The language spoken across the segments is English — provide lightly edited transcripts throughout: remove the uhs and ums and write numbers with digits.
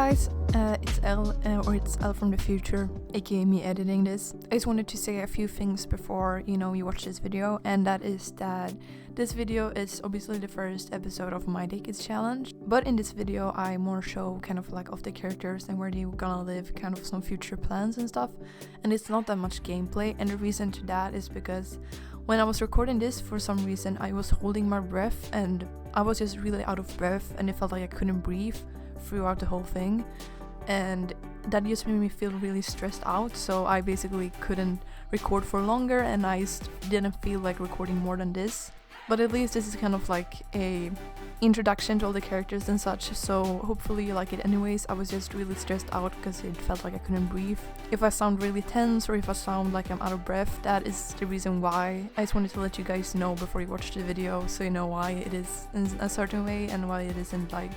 guys, it's Elle from the future, aka me editing this. I just wanted to say a few things before you watch this video, and that is that this video is obviously the first episode of my Decades challenge, but in this video I more show kind of like of the characters and where they're gonna live, kind of some future plans and stuff, and it's not that much gameplay. And the reason to that is because when I was recording this, for some reason I was holding my breath and I was just really out of breath, and it felt like I couldn't breathe throughout the whole thing, and that just made me feel really stressed out. So I basically couldn't record for longer, and I didn't feel like recording more than this. But at least this is kind of like a introduction to all the characters and such, so hopefully you like it anyways. I was just really stressed out because it felt like I couldn't breathe. If I sound really tense or if I sound like I'm out of breath, that is the reason why. I just wanted to let you guys know before you watch the video, so you know why it is in a certain way and why it isn't like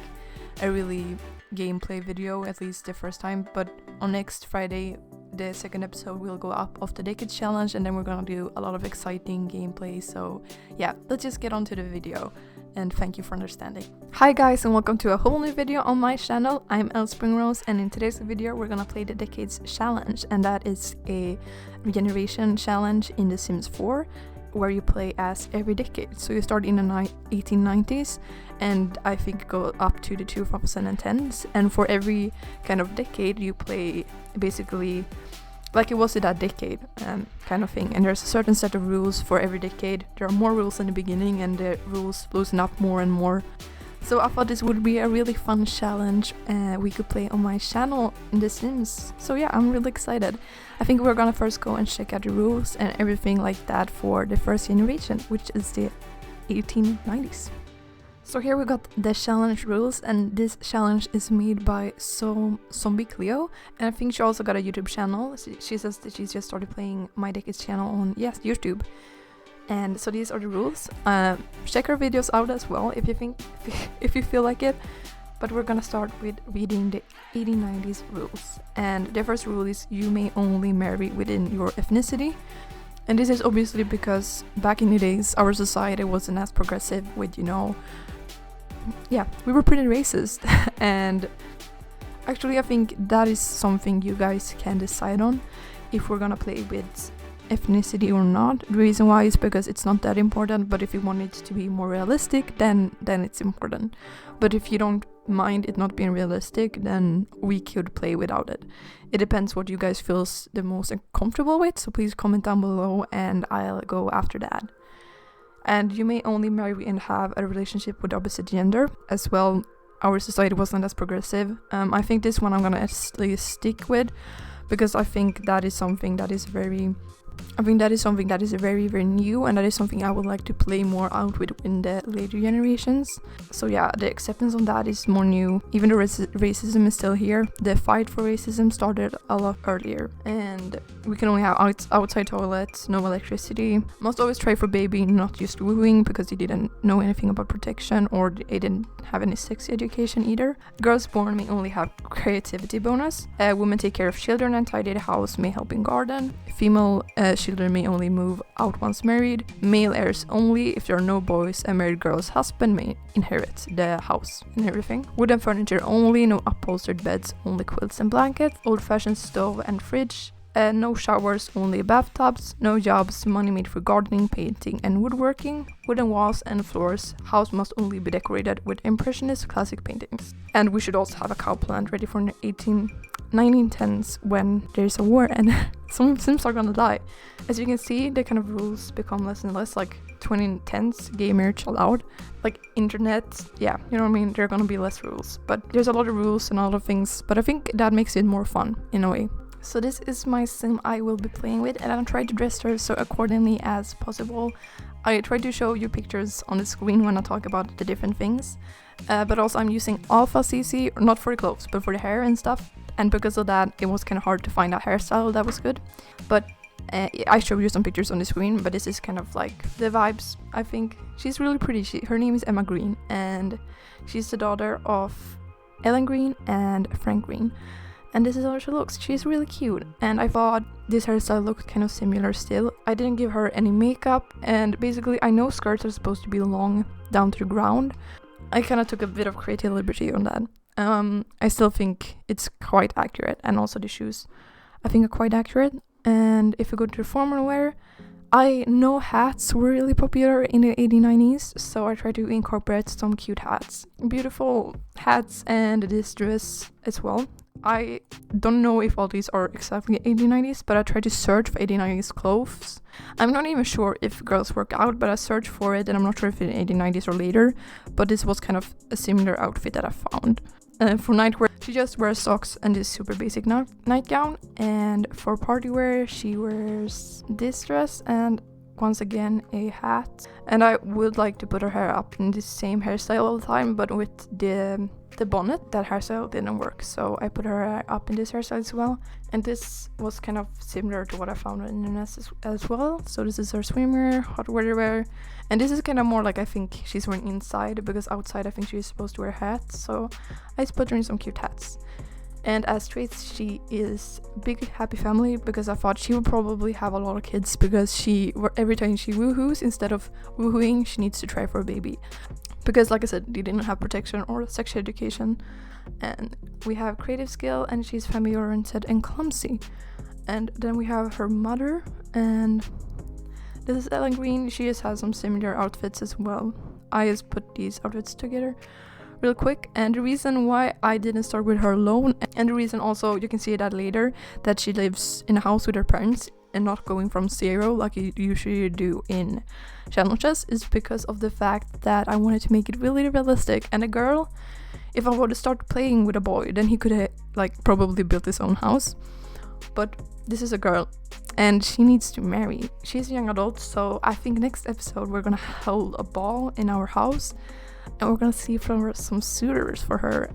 a really gameplay video, at least the first time. But on next Friday, the second episode will go up of the Decades challenge, and then we're gonna do a lot of exciting gameplay. So yeah, let's just get on to the video, and thank you for understanding. Hi guys, and welcome to a whole new video on my channel. I'm ellespringrose, and in today's video we're gonna play the Decades challenge, and that is a regeneration challenge in the Sims 4 where you play as every decade. So you start in the 1890s and I think go up to the 2010s, and for every kind of decade you play basically like it was in that decade kind of thing. And there's a certain set of rules for every decade. There are more rules in the beginning and the rules loosen up more and more. So I thought this would be a really fun challenge we could play on my channel in The Sims. So yeah, I'm really excited. I think we're gonna first go and check out the rules and everything like that for the first generation, which is the 1890s. So here we got the challenge rules, and this challenge is made by Zombie Cleo, and I think she also got a YouTube channel. She says that she's just started playing my Decades channel on YouTube. And so these are the rules. Check her videos out as well if you feel like it. But we're gonna start with reading the 1890s rules. And the first rule is you may only marry within your ethnicity. And this is obviously because back in the days our society wasn't as progressive with, we were pretty racist. And actually I think that is something you guys can decide on if we're gonna play with ethnicity or not. The reason why is because it's not that important, but if you want it to be more realistic, then it's important. But if you don't mind it not being realistic, then we could play without it. It depends what you guys feel the most comfortable with, so please comment down below and I'll go after that. And you may only marry and have a relationship with the opposite gender as well. Our society wasn't as progressive. I think this one I'm gonna actually stick with, because I think that is something that is very very new, and that is something I would like to play more out with in the later generations. So yeah, the acceptance on that is more new. Even though racism is still here, the fight for racism started a lot earlier. And we can only have outside toilets, no electricity. Must always try for baby, not just wooing, because they didn't know anything about protection, or they didn't have any sex education either. Girls born may only have creativity bonus. Women take care of children and tidy the house, may help in garden. Female children may only move out once married. Male heirs only. If there are no boys, a married girl's husband may inherit the house and everything. Wooden furniture only. No upholstered beds, only quilts and blankets. Old-fashioned stove and fridge. No showers, only bathtubs. No jobs, money made for gardening, painting and woodworking. Wooden walls and floors. House must only be decorated with impressionist classic paintings. And we should also have a cow plant ready for the 1910s when there's a war and some Sims are gonna die. As you can see, the kind of rules become less and less, like 2010s, gay marriage allowed, like internet, yeah, you know what I mean, there are gonna be less rules. But there's a lot of rules and a lot of things, but I think that makes it more fun in a way. So this is my sim I will be playing with, and I'm trying to dress her so accordingly as possible. I try to show you pictures on the screen when I talk about the different things, but also I'm using Alpha CC, not for the clothes, but for the hair and stuff. And because of that, it was kind of hard to find a hairstyle that was good. But I showed you some pictures on the screen, but this is kind of like the vibes, I think. She's really pretty. Her name is Emma Green, and she's the daughter of Ellen Green and Frank Green. And this is how she looks. She's really cute, and I thought this hairstyle looked kind of similar still. I didn't give her any makeup, and basically I know skirts are supposed to be long down to the ground. I kind of took a bit of creative liberty on that. I still think it's quite accurate, and also the shoes I think are quite accurate. And if we go to the formal wear, I know hats were really popular in the 1890s, so I tried to incorporate some cute hats. Beautiful hats and this dress as well. I don't know if all these are exactly 1890s, but I tried to search for 1890s clothes. I'm not even sure if girls work out, but I searched for it, and I'm not sure if it's 1890s or later, but this was kind of a similar outfit that I found. For nightwear, she just wears socks and this super basic nightgown, and for party wear, she wears this dress and once again a hat. And I would like to put her hair up in the same hairstyle all the time, but with the bonnet, that hairstyle didn't work, so I put her hair up in this hairstyle as well. And this was kind of similar to what I found on the internet as well. So this is her swimwear, hot weather wear, and this is kind of more like I think she's wearing inside, because outside I think she's supposed to wear hats, so I just put her in some cute hats. And as traits, she is big happy family, because I thought she would probably have a lot of kids, because every time she woohoos, instead of woohooing, she needs to try for a baby. Because like I said, they didn't have protection or sexual education. And we have creative skill, and she's family oriented and clumsy. And then we have her mother, and this is Ellen Green. She just has some similar outfits as well. I just put these outfits together real quick, and the reason why I didn't start with her alone, and the reason also, you can see that later, that she lives in a house with her parents and not going from zero like you usually do in challenges, is because of the fact that I wanted to make it really realistic. And a girl, if I were to start playing with a boy, then he could probably build his own house. But this is a girl, and she needs to marry. She's a young adult, so I think next episode we're gonna hold a ball in our house, and we're gonna see from her some suitors for her,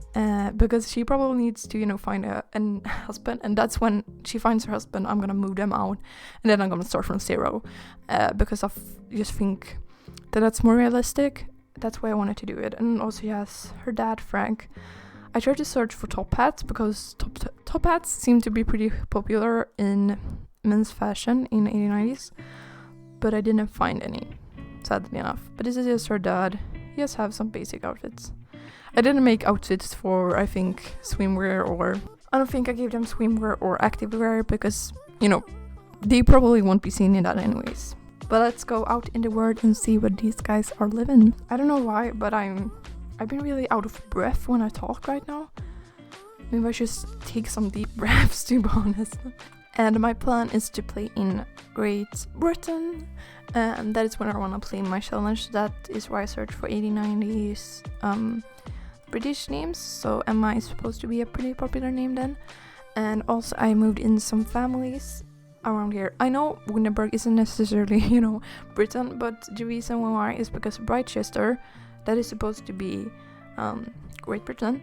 because she probably needs to, find a husband, and that's when she finds her husband, I'm gonna move them out, and then I'm gonna start from zero, because I just think that that's more realistic. That's why I wanted to do it. And also, yes, her dad, Frank. I tried to search for top hats, because top hats seem to be pretty popular in men's fashion in the 1890s, but I didn't find any, sadly enough. But this is just her dad. He just have some basic outfits. I didn't make outfits for, I think, swimwear, or I don't think I gave them swimwear or activewear, because, they probably won't be seen in that anyways. But let's go out in the world and see what these guys are living. I don't know why, but I've been really out of breath when I talk right now. Maybe I should take some deep breaths, to be honest. And my plan is to play in Great Britain. And that is when I want to play my challenge. That is why I search for 1890s British names. So Emma is supposed to be a pretty popular name then. And also I moved in some families around here. I know Windenburg isn't necessarily, Britain, but the reason why is because Brightchester, that is supposed to be Great Britain,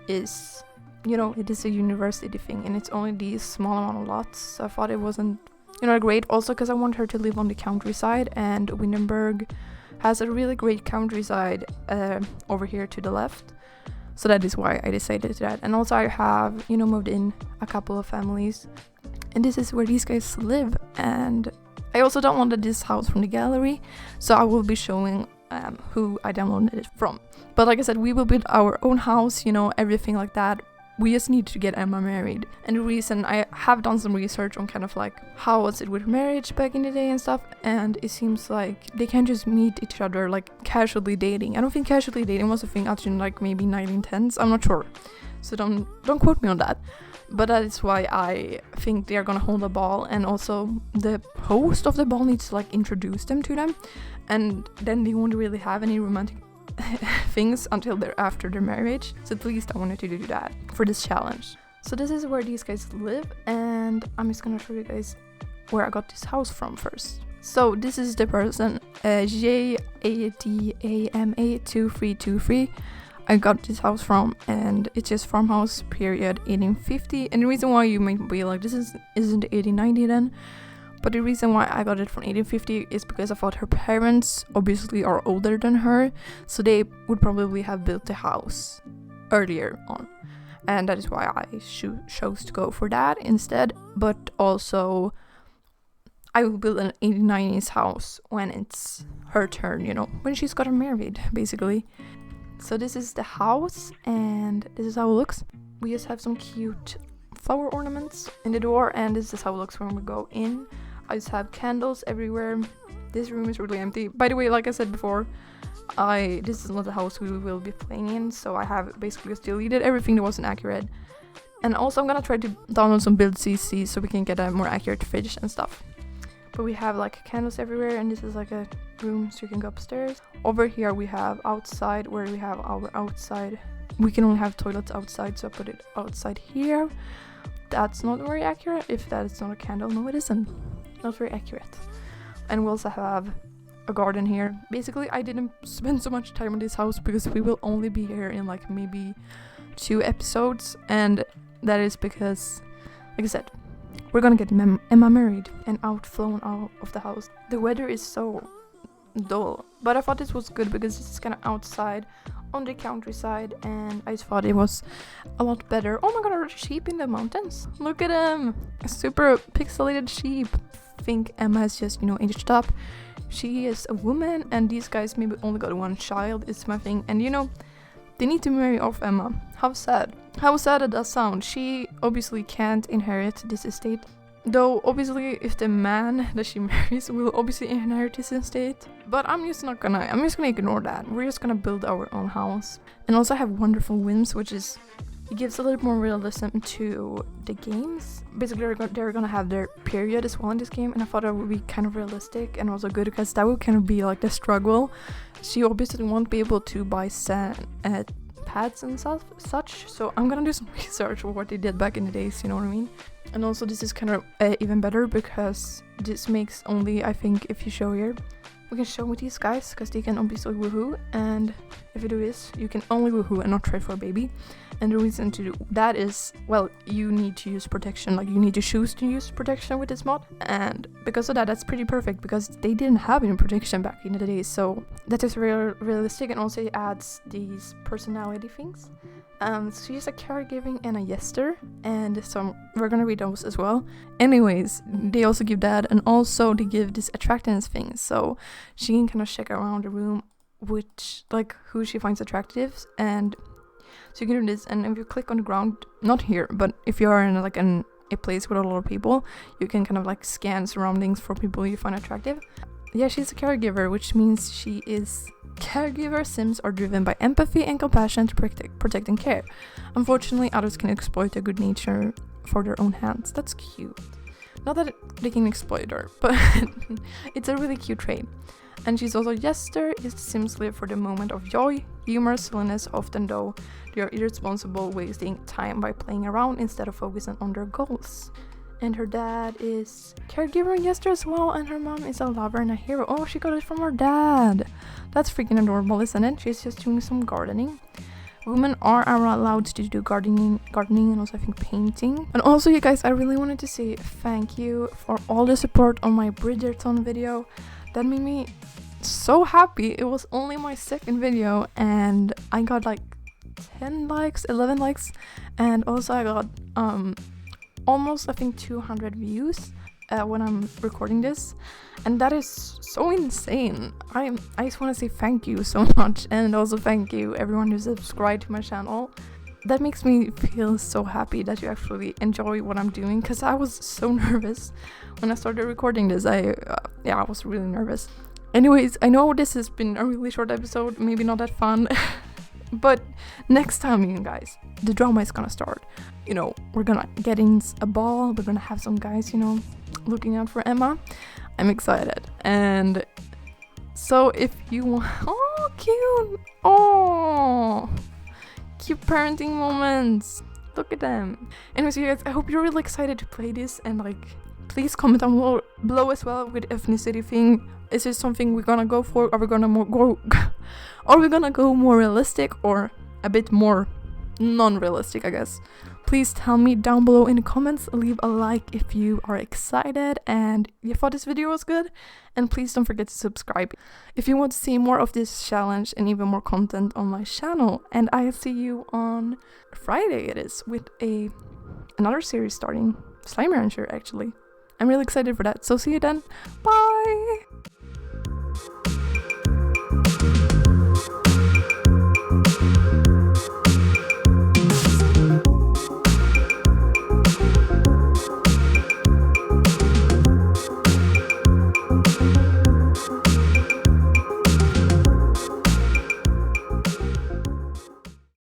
is, it is a university thing, and it's only these small amount of lots. So I thought it wasn't, great. Also because I want her to live on the countryside, and Windenburg has a really great countryside over here to the left. So that is why I decided that. And also I have, moved in a couple of families, and this is where these guys live. And I also downloaded this house from the gallery, so I will be showing who I downloaded it from. But like I said, we will build our own house, everything like that. We just need to get Emma married. And the reason, I have done some research on kind of like how was it with marriage back in the day and stuff, and it seems like they can't just meet each other like casually dating. I don't think casually dating was a thing out in like maybe 1910s. I'm not sure, so don't quote me on that. But that is why I think they are gonna hold a ball, and also the host of the ball needs to like introduce them to them, and then they won't really have any romantic things until they're after their marriage. So at least I wanted to do that for this challenge. So this is where these guys live, and I'm just gonna show you guys where I got this house from first. So this is the person, JADAMA2323. I got this house from, and it's just farmhouse period 1850. And the reason why you might be like, this isn't 1890 then, but the reason why I got it from 1850 is because I thought her parents obviously are older than her, so they would probably have built the house earlier on, and that is why I chose to go for that instead. But also I will build an 1890s house when it's her turn, when she's gotten married, basically. So this is the house, and this is how it looks. We just have some cute flower ornaments in the door, and this is how it looks when we go in. I just have candles everywhere. This room is really empty. By the way, like I said before, this is not the house we will be playing in, so I have basically just deleted everything that wasn't accurate. And also I'm gonna try to download some build CC so we can get a more accurate fridge and stuff. But we have like candles everywhere, and this is like a room so you can go upstairs. Over here we have outside, where we have our outside. We can only have toilets outside, so I put it outside here. That's not very accurate. If that is not a candle, no it isn't. Not very accurate. And we also have a garden here. Basically I didn't spend so much time in this house because we will only be here in like maybe 2 episodes, and that is because, like I said, we're gonna get Emma married and flown out of the house. The weather is so dull, but I thought this was good because it's kind of outside on the countryside, and I thought it was a lot better. Oh my god, are there sheep in the mountains? Look at them! A super pixelated sheep. I think Emma has just, aged up. She is a woman, and these guys maybe only got 1 child, is my thing. And they need to marry off Emma. How sad. How sad it does sound. She obviously can't inherit this estate. Though, obviously, if the man that she marries will obviously inherit this estate. But I'm just gonna ignore that. We're just gonna build our own house. And also have wonderful whims, which is, it gives a little more realism to the games. Basically, they're gonna have their period as well in this game, and I thought that would be kind of realistic and also good, because that would kind of be like the struggle. She obviously won't be able to buy pads and such, so I'm gonna do some research of what they did back in the days, you know what I mean? And also this is kind of even better, because this makes only, I think, if you show here, we can show with these guys, because they can obviously woohoo, and if you do this, you can only woohoo and not try for a baby. And the reason to do that is, well, you need to use protection, like you need to choose to use protection with this mod, and because of that, that's pretty perfect, because they didn't have any protection back in the day, so that is realistic, and also it adds these personality things. So she's a caregiving and a yester, and so we're gonna read those as well. Anyways, they also give that, and also they give this attractiveness thing, so she can kind of check around the room which, like, who she finds attractive, and so you can do this. And if you click on the ground, not here, but if you are in like a place with a lot of people, you can kind of like scan surroundings for people you find attractive. Yeah, she's a caregiver, which means she is caregiver Sims are driven by empathy and compassion to protect and care. Unfortunately, others can exploit their good nature for their own hands. That's cute. Not that they can exploit her, but it's a really cute trait. And she's also jester, is the Sims live for the moment of joy, humor, silliness, often though they are irresponsible, wasting time by playing around instead of focusing on their goals. And her dad is caregiver and jester as well, and her mom is a lover and a hero. Oh, she got it from her dad. That's freaking adorable, isn't it? She's just doing some gardening. Women are allowed to do gardening and also I think painting. And also, you guys, I really wanted to say thank you for all the support on my Bridgerton video. That made me so happy. It was only my 2nd video and I got like 10 likes, 11 likes, and also I got almost, I think, 200 views when I'm recording this, and that is so insane. I just want to say thank you so much, and also thank you everyone who subscribed to my channel. That makes me feel so happy that you actually enjoy what I'm doing, because I was so nervous when I started recording this. I was really nervous. Anyways, I know this has been a really short episode, maybe not that fun, but next time, you guys, the drama is gonna start. We're gonna get in a ball, we're gonna have some guys, looking out for Emma. I'm excited. And so if you want, oh, cute, oh, cute parenting moments, look at them. Anyways, you guys, I hope you're really excited to play this, and like, please comment down below as well with ethnicity thing. Is this something we're gonna go for? Are we gonna go more realistic, or a bit more non-realistic, I guess? Please tell me down below in the comments. Leave a like if you are excited and you thought this video was good, and please don't forget to subscribe if you want to see more of this challenge and even more content on my channel. And I'll see you on Friday, it is, with another series starting, Slime Rancher, actually. I'm really excited for that, so see you then. Bye!